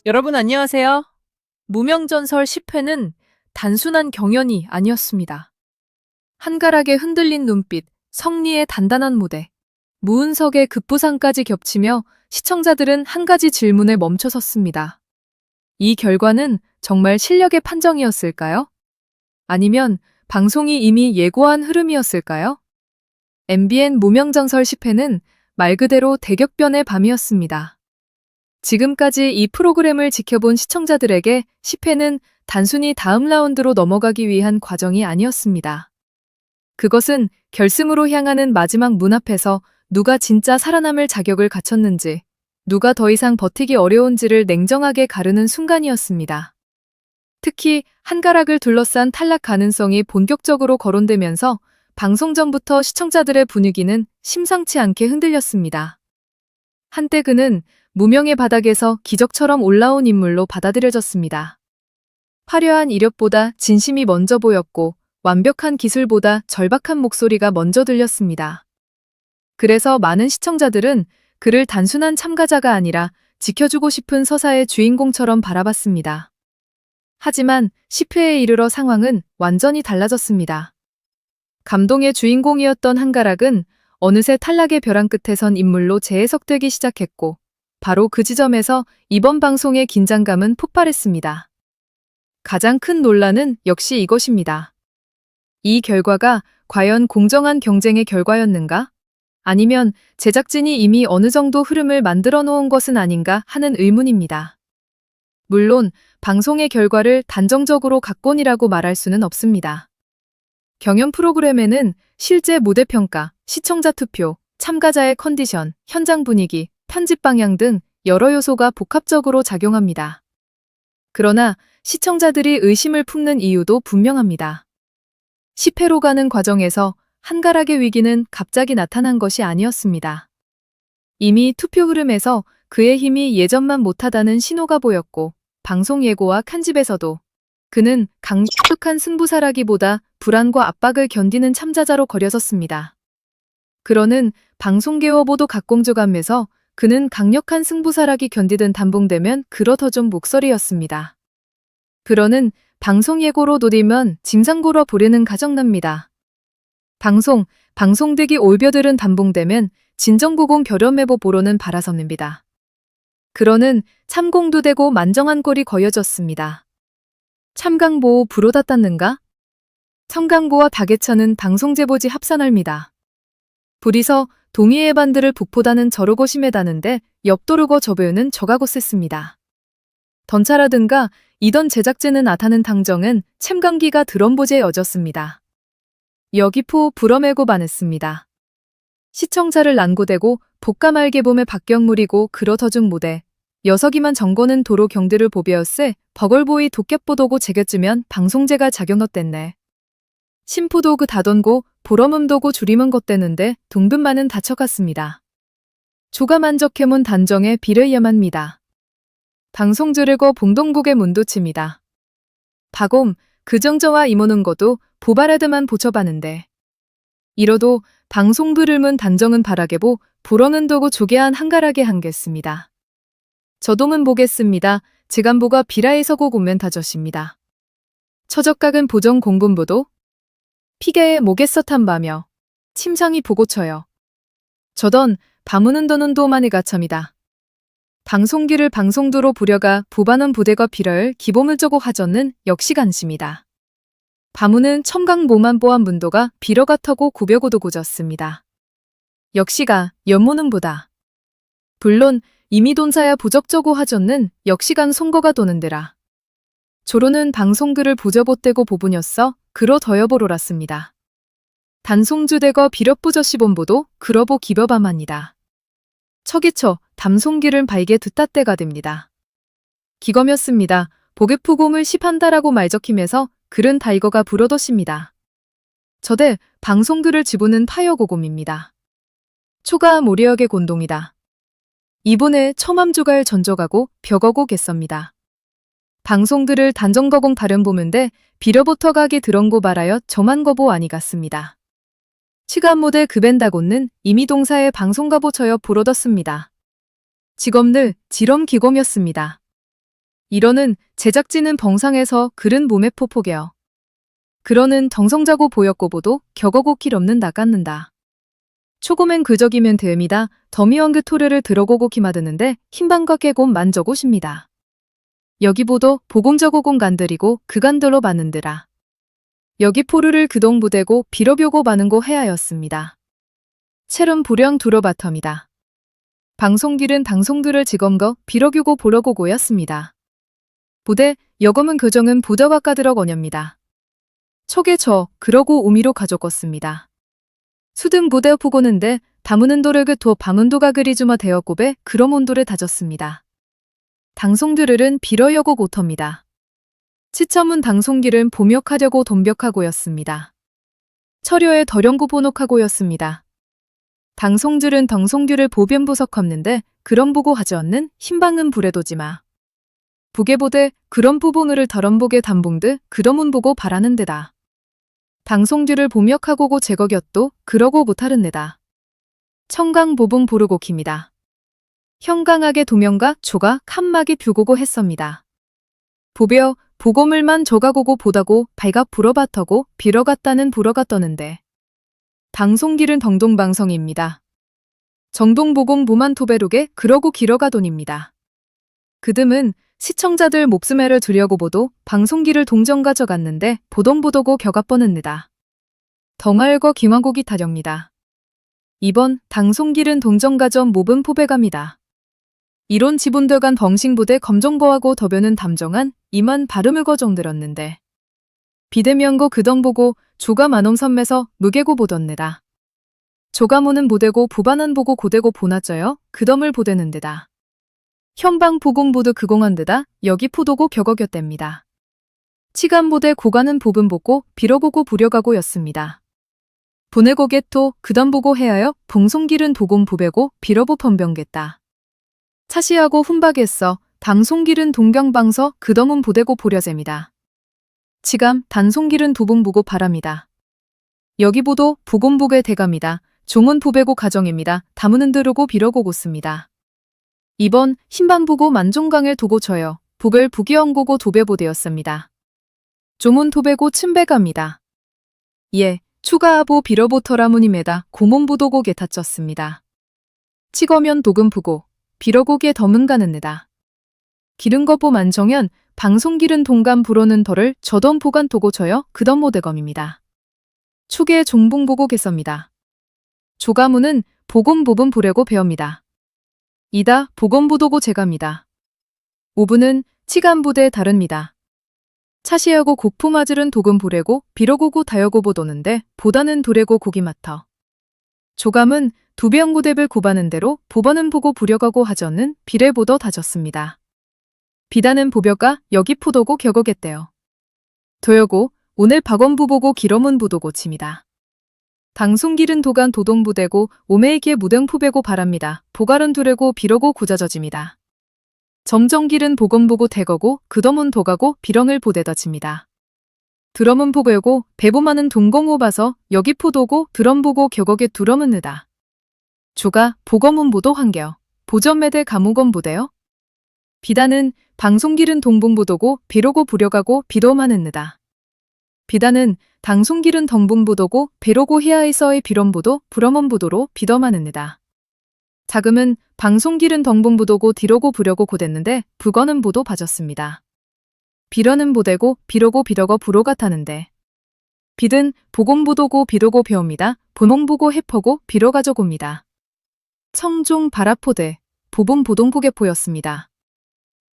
여러분 안녕하세요. 무명전설 10회는 단순한 경연이 아니었습니다. 한가락의 흔들린 눈빛, 성리의 단단한 무대, 무은석의 급부상까지 겹치며 시청자들은 한 가지 질문에 멈춰섰습니다. 이 결과는 정말 실력의 판정이었을까요? 아니면 방송이 이미 예고한 흐름이었을까요? MBN 무명전설 10회는 말 그대로 대격변의 밤이었습니다. 지금까지 이 프로그램을 지켜본 시청자들에게 10회는 단순히 다음 라운드로 넘어가기 위한 과정이 아니었습니다. 그것은 결승으로 향하는 마지막 문 앞에서 누가 진짜 살아남을 자격을 갖췄는지, 누가 더 이상 버티기 어려운지를 냉정하게 가르는 순간이었습니다. 특히 한가락을 둘러싼 탈락 가능성이 본격적으로 거론되면서 방송 전부터 시청자들의 분위기는 심상치 않게 흔들렸습니다. 한때 그는 무명의 바닥에서 기적처럼 올라온 인물로 받아들여졌습니다. 화려한 이력보다 진심이 먼저 보였고 완벽한 기술보다 절박한 목소리가 먼저 들렸습니다. 그래서 많은 시청자들은 그를 단순한 참가자가 아니라 지켜주고 싶은 서사의 주인공처럼 바라봤습니다. 하지만 10회에 이르러 상황은 완전히 달라졌습니다. 감동의 주인공이었던 한가락은 어느새 탈락의 벼랑 끝에 선 인물로 재해석되기 시작했고, 바로 그 지점에서 이번 방송의 긴장감은 폭발했습니다. 가장 큰 논란은 역시 이것입니다. 이 결과가 과연 공정한 경쟁의 결과였는가? 아니면 제작진이 이미 어느 정도 흐름을 만들어 놓은 것은 아닌가 하는 의문입니다. 물론 방송의 결과를 단정적으로 각본이라고 말할 수는 없습니다. 경연 프로그램에는 실제 무대 평가, 시청자 투표, 참가자의 컨디션, 현장 분위기, 편집 방향 등 여러 요소가 복합적으로 작용합니다. 그러나 시청자들이 의심을 품는 이유도 분명합니다. 10회로 가는 과정에서 한가락의 위기는 갑자기 나타난 것이 아니었습니다. 이미 투표 흐름에서 그의 힘이 예전만 못하다는 신호가 보였고, 방송 예고와 편집에서도 그는 강력한 승부사라기보다 불안과 압박을 견디는 참자자로 거려졌습니다. 그러는 방송계와 보도 각공조감에서 그는 강력한 승부사라기 견디든 단봉되면 그렇더 좀 목소리였습니다. 그러는 방송 예고로 노리면 짐상고로 부르는 가정납니다. 방송되기 올벼들은 단봉되면 진정고공 결연매보 보로는 바라섭니다. 그러는 참공도 되고 만정한 꼴이 거여졌습니다. 참강보호 불오다 땄는가? 청강보와 박예천은 방송제보지 합산합니다. 불이서 동의의 반들을 북포다는 저르고 심해다는데 옆도르고 저배우는 저가고 셌습니다. 던차라든가 이던 제작진은 아타는 당정은 챔강기가 드럼보제에 어졌습니다. 여기포 불어매고 반했습니다. 시청자를 난고대고 복가말게 봄에 박경물이고 그러더중 무대 여석이만 정고는 도로 경들을 보배었세 버걸보이 도깨보도고 제겨쯤면 방송제가 작용었댔네. 심포도그 다던고 보러음도고 줄이면 것대는데 동분만은 다쳐갔습니다. 조가만적해문 단정에 비르야만니다. 방송 들으고 봉동국의 문도칩니다. 박옴 그정저와 이모는 거도 보바라드만 보쳐봤는데. 이러도 방송 부를문 단정은 바라게보 불어는 도고 조개한 한가락에 한겠습니다. 저동은 보겠습니다. 지간보가 비라에 서고 고면 다젖습니다. 처적각은 보정 공분보도 피게에 목에서 탐바며 침상이 보고 쳐요. 저던 바무는 더는 도만이 가참이다. 방송기를 방송도로 부려가 부반은 부대가 비럴 기봄을 쪼고 하전는 역시 간심이다. 바무는 첨강 모만 보한 문도가 비러가 터고 구벼고도 고졌습니다. 역시가 연모는 보다. 물론 이미 돈사야 부적저고 하전는 역시간 송거가 도는데라. 조로는 방송글을 부저봇대고 보분였어 그러 더여보로랐습니다. 단송주대거 비렵부저시본보도 그러보 기벼바만이다. 척이처 담송기를 발게 듣다때가 됩니다. 기검이었습니다. 보게푸곰을 시판다라고 말적힘에서 글은 다이거가 불어덧입니다. 저대 방송글을 지부는 파여고곰입니다. 초가 모리역의 곤동이다. 이번에 처맘주갈 전적하고 벽어고 겠섭니다. 방송들을 단정거공 다른 보문데 비려보터가게 드런고 바라여 저만 거보 아니 같습니다. 시간 모델 급엔다고는 이미 동사의 방송가보 쳐여 보러뒀습니다. 직업늘 지럼 기검이었습니다. 이러는 제작진은 벙상에서 그른 몸에 포포게요. 그러는 정성자고 보였고 보도 격어고 길 없는 나갔는다. 초고맨 그저기면 대음이다. 더미원 그 토르를 들어고고 기마드는데 흰방과 깨곰 만져고십니다. 여기 보도 보공저고공 간들이고 그간들로 마는드라. 여기 포르를 그동 부대고 빌어벼고 마는고 해하였습니다. 체름 보령 두러 바텀이다. 방송길은 당송들을 지검거 빌어교고 보러고고였습니다. 부대 여검은 교정은 부대와 까들어 거녀입니다. 촉에 그러고 우미로 가져껐습니다. 수등 부대 보고는데 다무는 도를 그토 밤은도가 그리주마 대어곱에 그럼 온도를 다졌습니다. 당송들을은 빌어여고 고터입니다. 치첨은 당송길은 보멱하려고 돈벽하고였습니다. 철여에 덜영구 보녹하고였습니다. 당송들은 덩송규를 보변보석없는데 그런 보고 하지 않는 흰방은 불에도지마. 부계보되 그런 부봉을 덜언보게 담봉드 그러문 보고 바라는 데다. 당송규를 보멱하고고 제거겼도 그러고 못하는 데다. 청강 보봉 보르고 킵니다. 형강하게 도명과 조가 칸막이 뷰고고 했습니다. 보벼 보고물만 저가고고 보다고 발각 불어바터고 빌어갔다는 불어갔더는데. 당송길은 덩동방성입니다. 정동보공 무만 토베룩에 그러고 길어가돈입니다. 그듬은 시청자들 목숨에를 두려고 보도 방송길을 동정 가져갔는데 보동보도고 격아 뻔했느다. 덩알거 김화곡이 타렵니다. 이번 당송길은 동정가전 모분 포배갑니다. 이론 지분들간 벙싱부대 검정거하고 더변은 담정한 이만 발음을 거정들었는데 비대면고 그덩보고 조가 만홈 선매서 무게고 보던느다. 조가모는 보대고 부반한 보고 고대고 보나쩌여 그덤을 보대는 데다. 현방 보공보드 그공한 데다 여기 포도고 격어겼답니다. 치간보대 고가는 보분 보고 빌어고고 부려가고였습니다. 보내고 개토 그덤 보고 해하여 봉송길은 도공 부배고 빌어보 펀병겠다. 차시하고 훈박했어 당송길은 동경방서 그덤은 보대고 보려잼이다. 치감 단송길은 도봉 보고 바랍니다. 여기 보도 부곤복의 대감이다. 종은 부배고 가정입니다. 다무는 들으고 빌어고 고습니다. 이번 흰반 보고 만종강을 도고 쳐요. 북을 부기언고고 도배보되었습니다. 종은 도배고 침배갑니다. 예, 추가하보 빌어보터라무님에다 고몬보도고 게타쳤습니다. 치거면 도금 부고 빌어고게 덤은 가는느다. 기른거보 만정현 방송길은 동감 불어는 덜을 저던 보간 도고 쳐요 그덤 모대검입니다. 축에 종봉 보고 개섭니다. 조가무는 보검 보분 보려고 배웁니다. 이다 보검 보도고 제갑니다. 오분은 치간부대 다릅니다. 차시하고 곡포마질은 도금 보래고 빌어고고 다여고 보도는데 보다는 도래고 고기 맡어. 조감은 두배영고대를 고바는 대로 보번은 보고 부려가고 하저는 비례 보더 다졌습니다. 비단은 보벼가 여기 포도고 격어겠대요. 도여고 오늘 박원부 보고 기러문 부도고 칩니다. 당송길은 도간 도동부대고 오메이기에 무등푸배고 바랍니다. 보갈은 두래고 비러고 고자저집니다. 점정길은 보건보고 대거고 그덤은 도가고 비렁을 보대더칩니다. 드럼은 보고여고 배보마는 동공호 봐서 여기 포도고 드럼 보고 격어게 두럼은 느다. 조가 보검은 보도 환겨 보전매대 가무건 보대요. 비단은 방송길은 동봉보도고 비로고 부려가고 비도마는느다. 비단은 당송길은 덩봉보도고 배로고 히아이서의 비럼보도 불엄원보도로 비더마는느다. 자금은 방송길은 덩봉보도고 디로고 부려고 고댔는데 북어는 보도 봐졌습니다. 비러는 보대고 비로고 비러거 부로가 타는데 비든 보공보도고 비로고 배웁니다. 보농보고 해퍼고 비로 가져봅니다. 청종 바라포대 보봉 보동보게 보였습니다.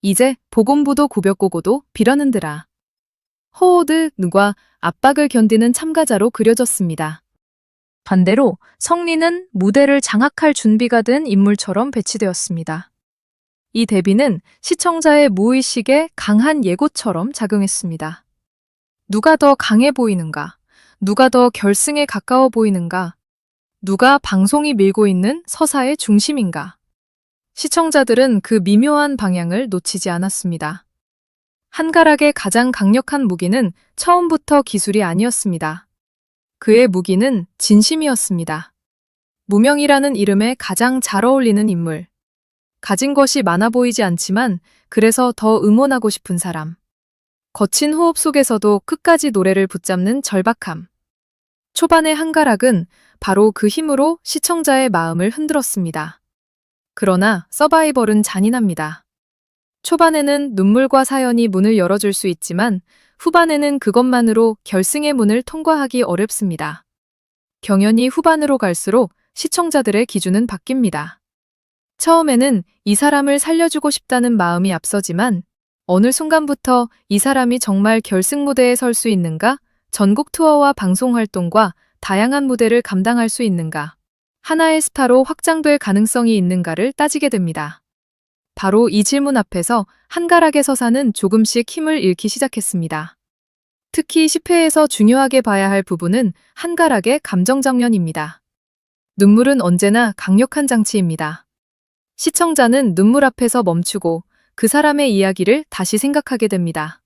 이제 보곤보도 구벽고고도 빌어는드라. 호오드 누가 압박을 견디는 참가자로 그려졌습니다. 반대로 성리는 무대를 장악할 준비가 된 인물처럼 배치되었습니다. 이 대비는 시청자의 무의식에 강한 예고처럼 작용했습니다. 누가 더 강해 보이는가? 누가 더 결승에 가까워 보이는가? 누가 방송이 밀고 있는 서사의 중심인가? 시청자들은 그 미묘한 방향을 놓치지 않았습니다. 한가락의 가장 강력한 무기는 처음부터 기술이 아니었습니다. 그의 무기는 진심이었습니다. 무명이라는 이름에 가장 잘 어울리는 인물. 가진 것이 많아 보이지 않지만 그래서 더 응원하고 싶은 사람. 거친 호흡 속에서도 끝까지 노래를 붙잡는 절박함. 초반의 한가락은 바로 그 힘으로 시청자의 마음을 흔들었습니다. 그러나 서바이벌은 잔인합니다. 초반에는 눈물과 사연이 문을 열어줄 수 있지만 후반에는 그것만으로 결승의 문을 통과하기 어렵습니다. 경연이 후반으로 갈수록 시청자들의 기준은 바뀝니다. 처음에는 이 사람을 살려주고 싶다는 마음이 앞서지만 어느 순간부터 이 사람이 정말 결승 무대에 설 수 있는가, 전국 투어와 방송 활동과 다양한 무대를 감당할 수 있는가, 하나의 스타로 확장될 가능성이 있는가를 따지게 됩니다. 바로 이 질문 앞에서 한가락의 서사는 조금씩 힘을 잃기 시작했습니다. 특히 10회에서 중요하게 봐야 할 부분은 한가락의 감정 장면입니다. 눈물은 언제나 강력한 장치입니다. 시청자는 눈물 앞에서 멈추고 그 사람의 이야기를 다시 생각하게 됩니다.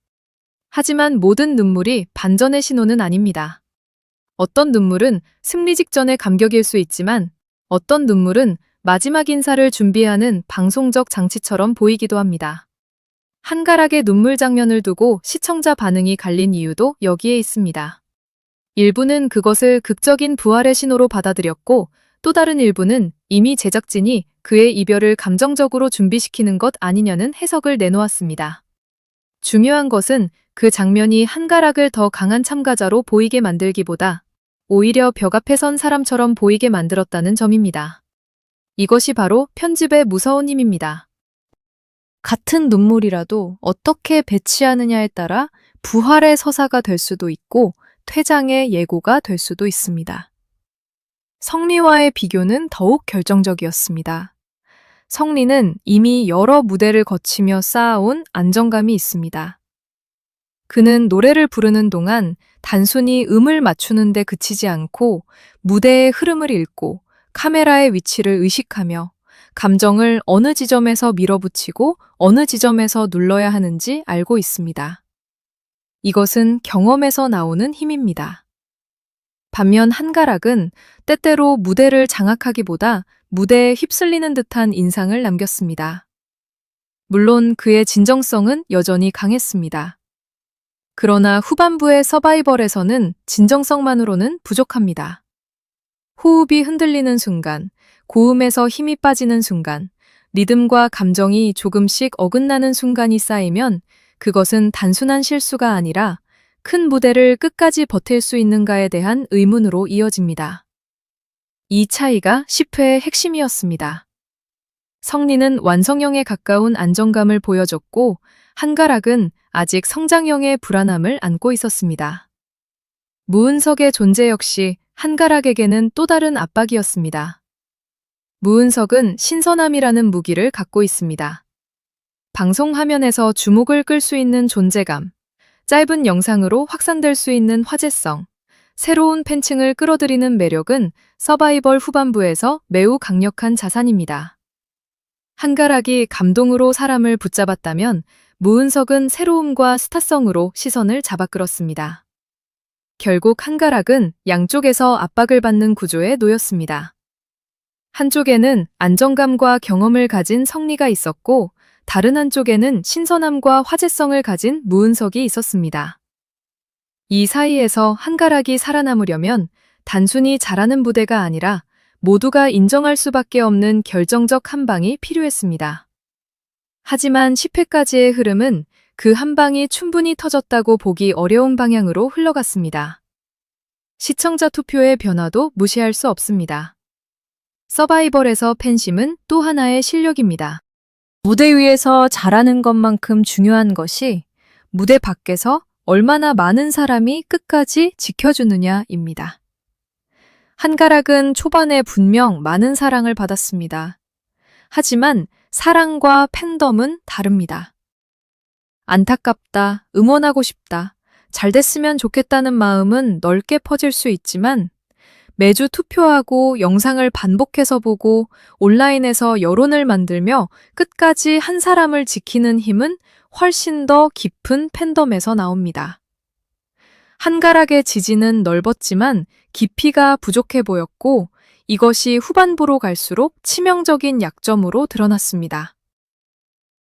하지만 모든 눈물이 반전의 신호는 아닙니다. 어떤 눈물은 승리 직전의 감격일 수 있지만 어떤 눈물은 마지막 인사를 준비하는 방송적 장치처럼 보이기도 합니다. 한가락의 눈물 장면을 두고 시청자 반응이 갈린 이유도 여기에 있습니다. 일부는 그것을 극적인 부활의 신호로 받아들였고 또 다른 일부는 이미 제작진이 그의 이별을 감정적으로 준비시키는 것 아니냐는 해석을 내놓았습니다. 중요한 것은 그 장면이 한가락을 더 강한 참가자로 보이게 만들기보다 오히려 벽 앞에 선 사람처럼 보이게 만들었다는 점입니다. 이것이 바로 편집의 무서운 힘입니다. 같은 눈물이라도 어떻게 배치하느냐에 따라 부활의 서사가 될 수도 있고 퇴장의 예고가 될 수도 있습니다. 성리와의 비교는 더욱 결정적이었습니다. 성리는 이미 여러 무대를 거치며 쌓아온 안정감이 있습니다. 그는 노래를 부르는 동안 단순히 음을 맞추는 데 그치지 않고 무대의 흐름을 읽고 카메라의 위치를 의식하며 감정을 어느 지점에서 밀어붙이고 어느 지점에서 눌러야 하는지 알고 있습니다. 이것은 경험에서 나오는 힘입니다. 반면 한가락은 때때로 무대를 장악하기보다 무대에 휩쓸리는 듯한 인상을 남겼습니다. 물론 그의 진정성은 여전히 강했습니다. 그러나 후반부의 서바이벌에서는 진정성만으로는 부족합니다. 호흡이 흔들리는 순간, 고음에서 힘이 빠지는 순간, 리듬과 감정이 조금씩 어긋나는 순간이 쌓이면 그것은 단순한 실수가 아니라 큰 무대를 끝까지 버틸 수 있는가에 대한 의문으로 이어집니다. 이 차이가 10회의 핵심이었습니다. 성리는 완성형에 가까운 안정감을 보여줬고 한가락은 아직 성장형의 불안함을 안고 있었습니다. 무은석의 존재 역시 한가락에게는 또 다른 압박이었습니다. 무은석은 신선함이라는 무기를 갖고 있습니다. 방송 화면에서 주목을 끌 수 있는 존재감, 짧은 영상으로 확산될 수 있는 화제성, 새로운 팬층을 끌어들이는 매력은 서바이벌 후반부에서 매우 강력한 자산입니다. 한가락이 감동으로 사람을 붙잡았다면 무은석은 새로움과 스타성으로 시선을 잡아끌었습니다. 결국 한가락은 양쪽에서 압박을 받는 구조에 놓였습니다. 한쪽에는 안정감과 경험을 가진 성리가 있었고 다른 한쪽에는 신선함과 화제성을 가진 무은석이 있었습니다. 이 사이에서 한가락이 살아남으려면 단순히 잘하는 무대가 아니라 모두가 인정할 수밖에 없는 결정적 한 방이 필요했습니다. 하지만 10회까지의 흐름은 그 한 방이 충분히 터졌다고 보기 어려운 방향으로 흘러갔습니다. 시청자 투표의 변화도 무시할 수 없습니다. 서바이벌에서 팬심은 또 하나의 실력입니다. 무대 위에서 잘하는 것만큼 중요한 것이 무대 밖에서 얼마나 많은 사람이 끝까지 지켜주느냐입니다. 한가락은 초반에 분명 많은 사랑을 받았습니다. 하지만 사랑과 팬덤은 다릅니다. 안타깝다, 응원하고 싶다, 잘 됐으면 좋겠다는 마음은 넓게 퍼질 수 있지만 매주 투표하고 영상을 반복해서 보고 온라인에서 여론을 만들며 끝까지 한 사람을 지키는 힘은 훨씬 더 깊은 팬덤에서 나옵니다. 한가락의 지지는 넓었지만 깊이가 부족해 보였고 이것이 후반부로 갈수록 치명적인 약점으로 드러났습니다.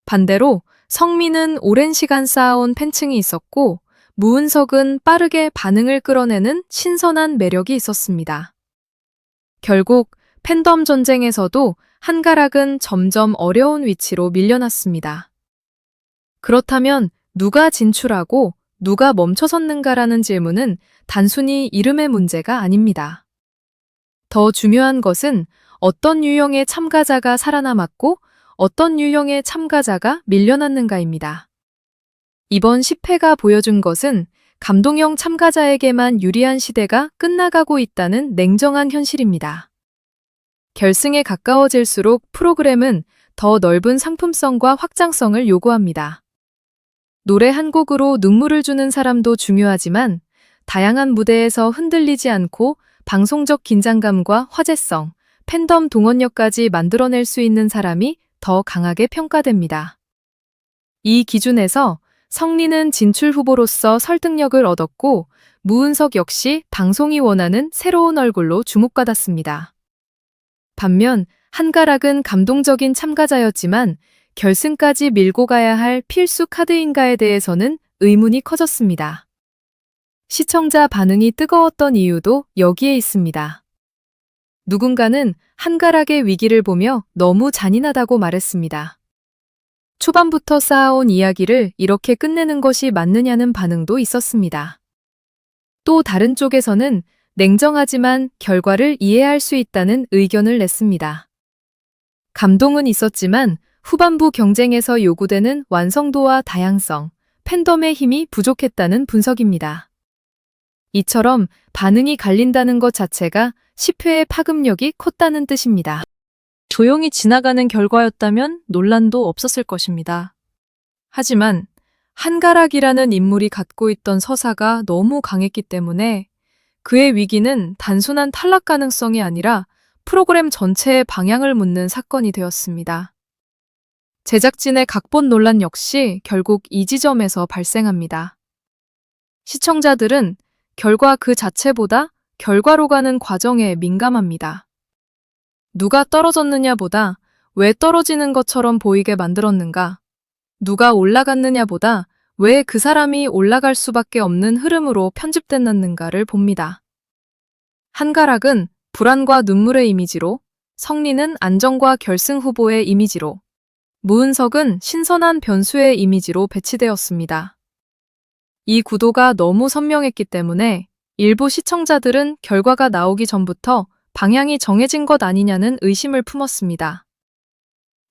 반대로 성민은 오랜 시간 쌓아온 팬층이 있었고, 무은석은 빠르게 반응을 끌어내는 신선한 매력이 있었습니다. 결국 팬덤 전쟁에서도 한가락은 점점 어려운 위치로 밀려났습니다. 그렇다면 누가 진출하고 누가 멈춰섰는가라는 질문은 단순히 이름의 문제가 아닙니다. 더 중요한 것은 어떤 유형의 참가자가 살아남았고 어떤 유형의 참가자가 밀려났는가입니다. 이번 10회가 보여준 것은 감동형 참가자에게만 유리한 시대가 끝나가고 있다는 냉정한 현실입니다. 결승에 가까워질수록 프로그램은 더 넓은 상품성과 확장성을 요구합니다. 노래 한 곡으로 눈물을 주는 사람도 중요하지만 다양한 무대에서 흔들리지 않고 방송적 긴장감과 화제성, 팬덤 동원력까지 만들어낼 수 있는 사람이 더 강하게 평가됩니다. 이 기준에서 성리는 진출 후보로서 설득력을 얻었고 무은석 역시 방송이 원하는 새로운 얼굴로 주목받았습니다. 반면 한가락은 감동적인 참가자였지만 결승까지 밀고 가야 할 필수 카드인가에 대해서는 의문이 커졌습니다. 시청자 반응이 뜨거웠던 이유도 여기에 있습니다. 누군가는 한가락의 위기를 보며 너무 잔인하다고 말했습니다. 초반부터 쌓아온 이야기를 이렇게 끝내는 것이 맞느냐는 반응도 있었습니다. 또 다른 쪽에서는 냉정하지만 결과를 이해할 수 있다는 의견을 냈습니다. 감동은 있었지만 후반부 경쟁에서 요구되는 완성도와 다양성, 팬덤의 힘이 부족했다는 분석입니다. 이처럼 반응이 갈린다는 것 자체가 10회의 파급력이 컸다는 뜻입니다. 조용히 지나가는 결과였다면 논란도 없었을 것입니다. 하지만 한가락이라는 인물이 갖고 있던 서사가 너무 강했기 때문에 그의 위기는 단순한 탈락 가능성이 아니라 프로그램 전체의 방향을 묻는 사건이 되었습니다. 제작진의 각본 논란 역시 결국 이 지점에서 발생합니다. 시청자들은 결과 그 자체보다 결과로 가는 과정에 민감합니다. 누가 떨어졌느냐보다 왜 떨어지는 것처럼 보이게 만들었는가, 누가 올라갔느냐보다 왜 그 사람이 올라갈 수밖에 없는 흐름으로 편집됐는가를 봅니다. 한가락은 불안과 눈물의 이미지로, 성리는 안정과 결승 후보의 이미지로, 무은석은 신선한 변수의 이미지로 배치되었습니다. 이 구도가 너무 선명했기 때문에 일부 시청자들은 결과가 나오기 전부터 방향이 정해진 것 아니냐는 의심을 품었습니다.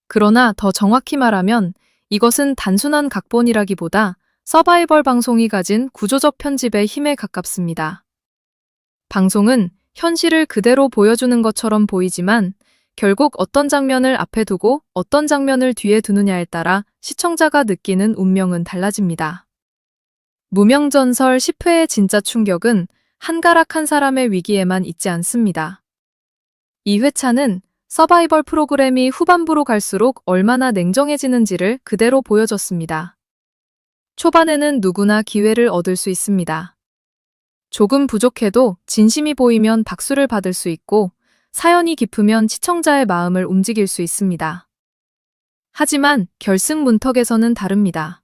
그러나 더 정확히 말하면 이것은 단순한 각본이라기보다 서바이벌 방송이 가진 구조적 편집의 힘에 가깝습니다. 방송은 현실을 그대로 보여주는 것처럼 보이지만 결국 어떤 장면을 앞에 두고 어떤 장면을 뒤에 두느냐에 따라 시청자가 느끼는 운명은 달라집니다. 무명전설 10회의 진짜 충격은 한가락 한 사람의 위기에만 있지 않습니다. 이 회차는 서바이벌 프로그램이 후반부로 갈수록 얼마나 냉정해지는지를 그대로 보여줬습니다. 초반에는 누구나 기회를 얻을 수 있습니다. 조금 부족해도 진심이 보이면 박수를 받을 수 있고 사연이 깊으면 시청자의 마음을 움직일 수 있습니다. 하지만 결승 문턱에서는 다릅니다.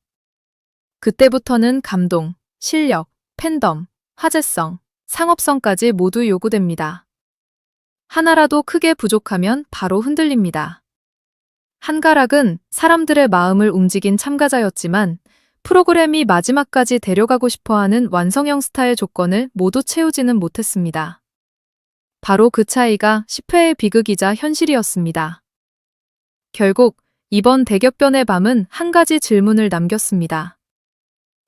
그때부터는 감동, 실력, 팬덤, 화제성, 상업성까지 모두 요구됩니다. 하나라도 크게 부족하면 바로 흔들립니다. 한가락은 사람들의 마음을 움직인 참가자였지만 프로그램이 마지막까지 데려가고 싶어하는 완성형 스타의 조건을 모두 채우지는 못했습니다. 바로 그 차이가 10회의 비극이자 현실이었습니다. 결국 이번 대격변의 밤은 한 가지 질문을 남겼습니다.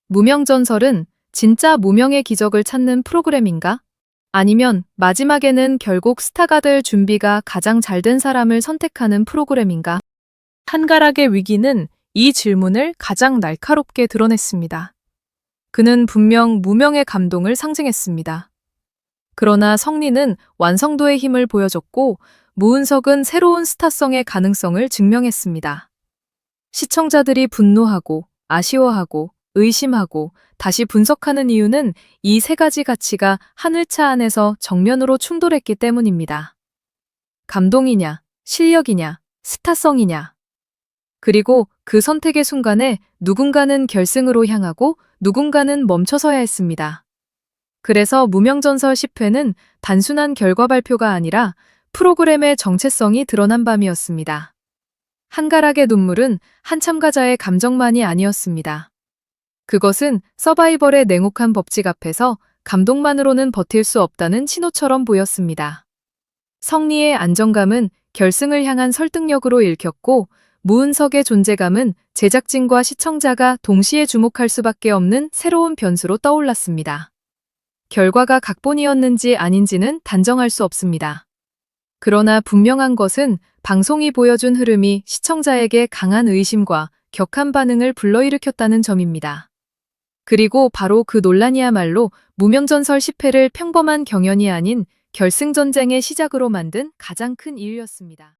무명전설은 진짜 무명의 기적을 찾는 프로그램인가? 아니면 마지막에는 결국 스타가 될 준비가 가장 잘된 사람을 선택하는 프로그램인가? 한가락의 위기는 이 질문을 가장 날카롭게 드러냈습니다. 그는 분명 무명의 감동을 상징했습니다. 그러나 성리는 완성도의 힘을 보여줬고 무은석은 새로운 스타성의 가능성을 증명했습니다. 시청자들이 분노하고 아쉬워하고 의심하고 다시 분석하는 이유는 이 세 가지 가치가 한 회차 안에서 정면으로 충돌했기 때문입니다. 감동이냐, 실력이냐, 스타성이냐. 그리고 그 선택의 순간에 누군가는 결승으로 향하고 누군가는 멈춰서야 했습니다. 그래서 무명전설 10회는 단순한 결과 발표가 아니라 프로그램의 정체성이 드러난 밤이었습니다. 한가락의 눈물은 한 참가자의 감정만이 아니었습니다. 그것은 서바이벌의 냉혹한 법칙 앞에서 감동만으로는 버틸 수 없다는 신호처럼 보였습니다. 성리의 안정감은 결승을 향한 설득력으로 읽혔고, 무은석의 존재감은 제작진과 시청자가 동시에 주목할 수밖에 없는 새로운 변수로 떠올랐습니다. 결과가 각본이었는지 아닌지는 단정할 수 없습니다. 그러나 분명한 것은 방송이 보여준 흐름이 시청자에게 강한 의심과 격한 반응을 불러일으켰다는 점입니다. 그리고 바로 그 논란이야말로 무명전설 10회를 평범한 경연이 아닌 결승전쟁의 시작으로 만든 가장 큰 이유였습니다.